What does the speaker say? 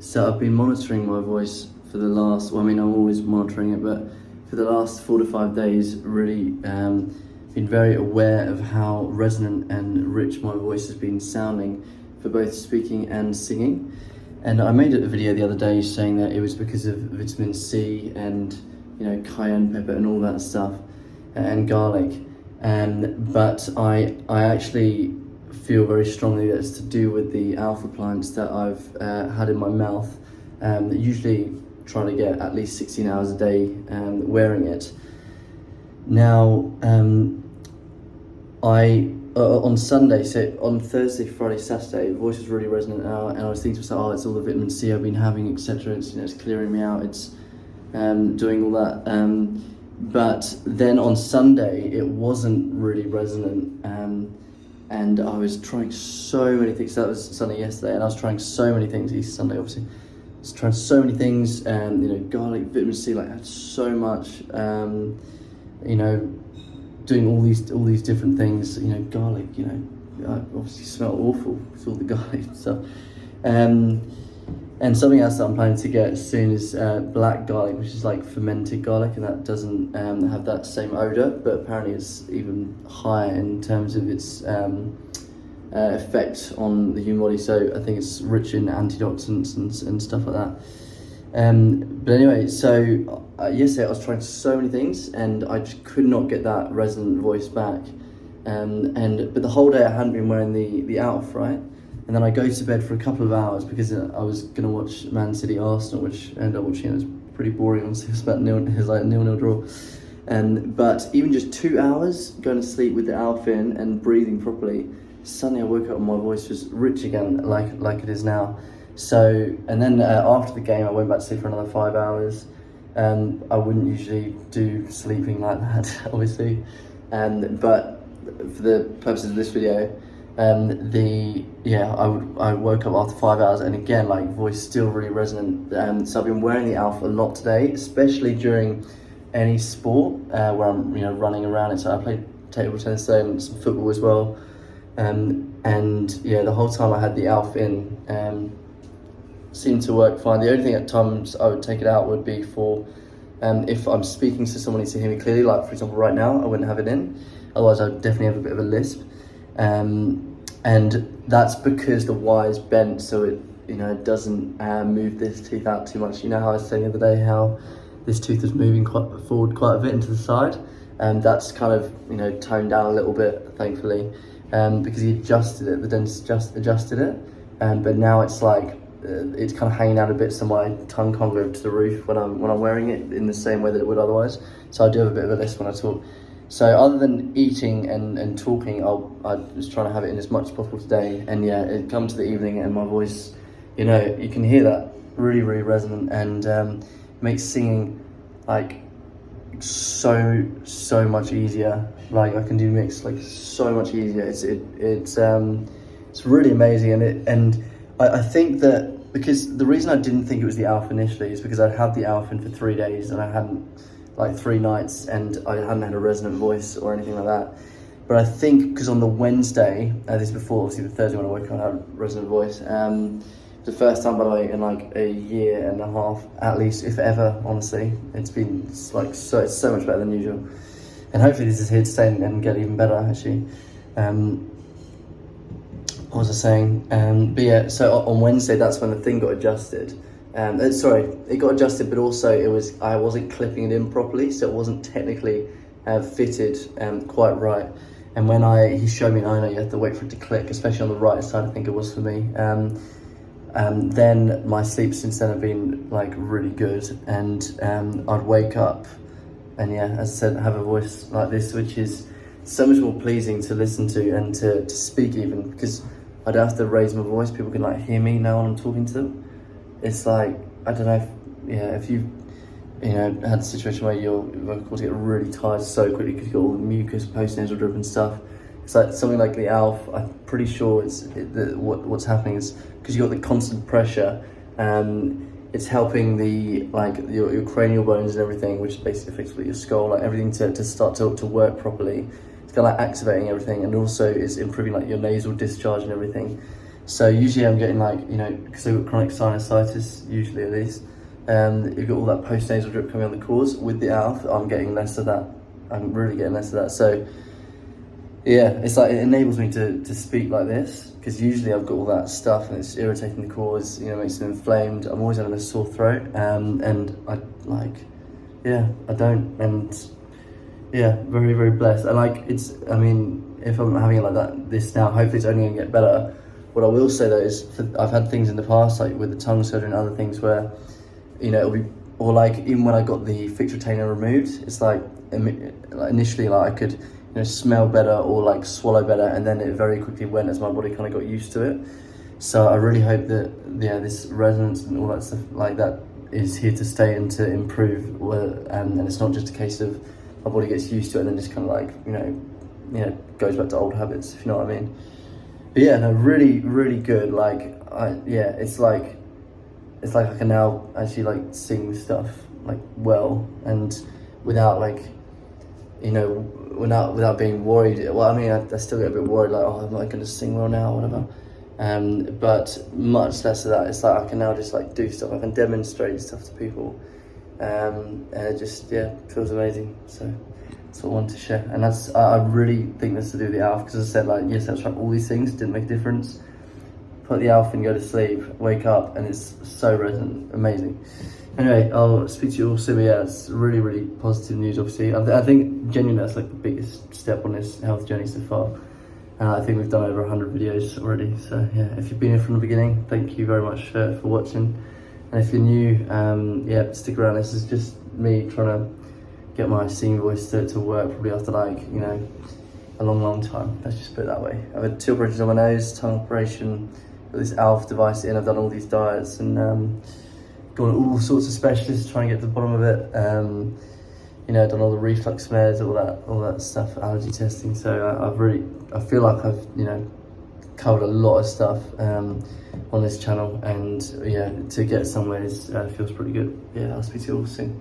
So I've been monitoring my voice for the last, well, I mean, I'm always monitoring it, but for the last 4 to 5 days, really been very aware of how resonant and rich my voice has been sounding for both speaking and singing. And I made a video the other day saying that it was because of vitamin C and, you know, cayenne pepper and all that stuff, and garlic. But I actually feel very strongly that it's to do with the ALF appliance that I've had in my mouth. Usually try to get at least 16 hours a day wearing it. Now, on Sunday, so on Thursday, Friday, Saturday, the voice was really resonant now, and I was thinking to myself, oh, it's all the vitamin C I've been having, etc. It's, you know, it's clearing me out, it's doing all that. But then on Sunday, it wasn't really resonant, and I was trying so many things. So that was Sunday yesterday, and I was trying so many things. Easter Sunday, obviously, I was trying so many things, and you know, garlic, vitamin C, like, had so much, you know, doing all these different things. You know, garlic, you know, I obviously smell awful with all the garlic stuff. And something else that I'm planning to get soon is black garlic, which is like fermented garlic, and that doesn't have that same odor, but apparently it's even higher in terms of its effect on the human body. So I think it's rich in antioxidants and stuff like that. But anyway, so yesterday I was trying so many things, and I just could not get that resonant voice back. But the whole day I hadn't been wearing the ALF, right? And then I go to bed for a couple of hours because I was gonna watch Man City Arsenal, which I ended up watching. It was pretty boring. Honestly, it was about a 0-0 draw. But even just 2 hours going to sleep with the ALF in and breathing properly, suddenly I woke up and my voice was rich again, like it is now. So, and then after the game, I went back to sleep for another 5 hours. I wouldn't usually do sleeping like that, obviously. But for the purposes of this video, I woke up after 5 hours, and again, like, voice still really resonant. So I've been wearing the ALF a lot today, especially during any sport where I'm, you know, running around it. So I played table tennis today and some football as well. And yeah, the whole time I had the ALF in, seemed to work fine. The only thing at times I would take it out would be for if I'm speaking to someone who needs to hear me clearly, like for example right now, I wouldn't have it in. Otherwise I'd definitely have a bit of a lisp. And that's because the wire's bent, so it, you know, it doesn't move this tooth out too much. You know how I was saying the other day how this tooth is moving forward quite a bit into the side, and that's kind of, you know, toned down a little bit, thankfully, because he adjusted it, the dentist just adjusted it, but now it's like it's kind of hanging out a bit, so my tongue can't go to the roof when I'm wearing it in the same way that it would otherwise. So I do have a bit of a lisp when I talk. So other than eating and talking, I was trying to have it in as much as possible today. And yeah, it comes to the evening and my voice, you know, you can hear that really, really resonant, and makes singing like so much easier. Like I can do mix like so much easier. It's really amazing. And I think that because the reason I didn't think it was the ALF initially is because I'd had the ALF in for 3 days and I hadn't, like 3 nights, and I hadn't had a resonant voice or anything like that. But I think because on the Wednesday, this is before obviously the Thursday when I woke up, I had a resonant voice. The first time, by the way, in like a year and a half, at least, if ever, honestly. It's been like it's so much better than usual. And hopefully this is here to stay and get even better, actually. What was I saying? But yeah, so on Wednesday, that's when the thing got adjusted. It got adjusted, but also I wasn't clipping it in properly, so it wasn't technically fitted quite right. And when he showed me, I know you have to wait for it to click, especially on the right side, I think it was for me. Then my sleep since then have been like really good, and I'd wake up and yeah, as I said, have a voice like this, which is so much more pleasing to listen to and to speak even, because I don't have to raise my voice. People can like hear me now when I'm talking to them. It's like, I don't know if you've, you know, had a situation where your vocal cords get really tired so quickly because you've got all the mucus, post-nasal drip and stuff. It's like something like the ALF, I'm pretty sure what's happening is because you've got the constant pressure, it's helping your cranial bones and everything, which is basically effectively your skull, like everything to start to work properly. It's kind of like activating everything, and also it's improving like your nasal discharge and everything. So usually I'm getting like, you know, because I've got chronic sinusitis, usually at least, you've got all that post-nasal drip coming on the cores. With the ALF, I'm getting less of that. I'm really getting less of that. So yeah, it's like it enables me to speak like this, because usually I've got all that stuff and it's irritating the cords, you know, makes them inflamed. I'm always having a sore throat, and I I don't, and yeah, very, very blessed. And like, it's, I mean, if I'm having it like that, this now, hopefully it's only gonna get better. What I will say though is, I've had things in the past, like with the tongue surgery and other things, where, you know, it'll be, or like even when I got the fixed retainer removed, it's like initially like I could, you know, smell better or like swallow better, and then it very quickly went as my body kind of got used to it. So I really hope that, yeah, this resonance and all that stuff like that is here to stay and to improve, and it's not just a case of my body gets used to it and then just kind of like, you know, goes back to old habits, if you know what I mean. But yeah, no, really, really good. Like, it's like I can now actually like sing stuff like well, and without like, you know, without being worried. Well, I mean, I still get a bit worried, like, oh, am I going to sing well now, or whatever. But much less of that. It's like I can now just like do stuff. I can demonstrate stuff to people, and it just, yeah, feels amazing. So that's what I wanted to share. And that's, I really think that's to do with the ALF, because as I said, like, yes, I've tried all these things, didn't make a difference. Put the ALF in, go to sleep, wake up, and it's so resonant, amazing. Anyway, I'll speak to you all soon. But yeah, it's really, really positive news, obviously. I think genuinely that's like the biggest step on this health journey so far. I think we've done over 100 videos already. So yeah, if you've been here from the beginning, thank you very much for watching. And if you're new, yeah, stick around. This is just me trying to get my singing voice to work, probably after like, you know, a long, long time. Let's just put it that way. I've had 2 operations on my nose, tongue operation, got this ALF device in, I've done all these diets, and gone to all sorts of specialists trying to get to the bottom of it. You know, done all the reflux smears, all that stuff, allergy testing. So I feel like I've, you know, covered a lot of stuff on this channel, and yeah, to get somewhere feels pretty good. Yeah, I'll speak to you all soon.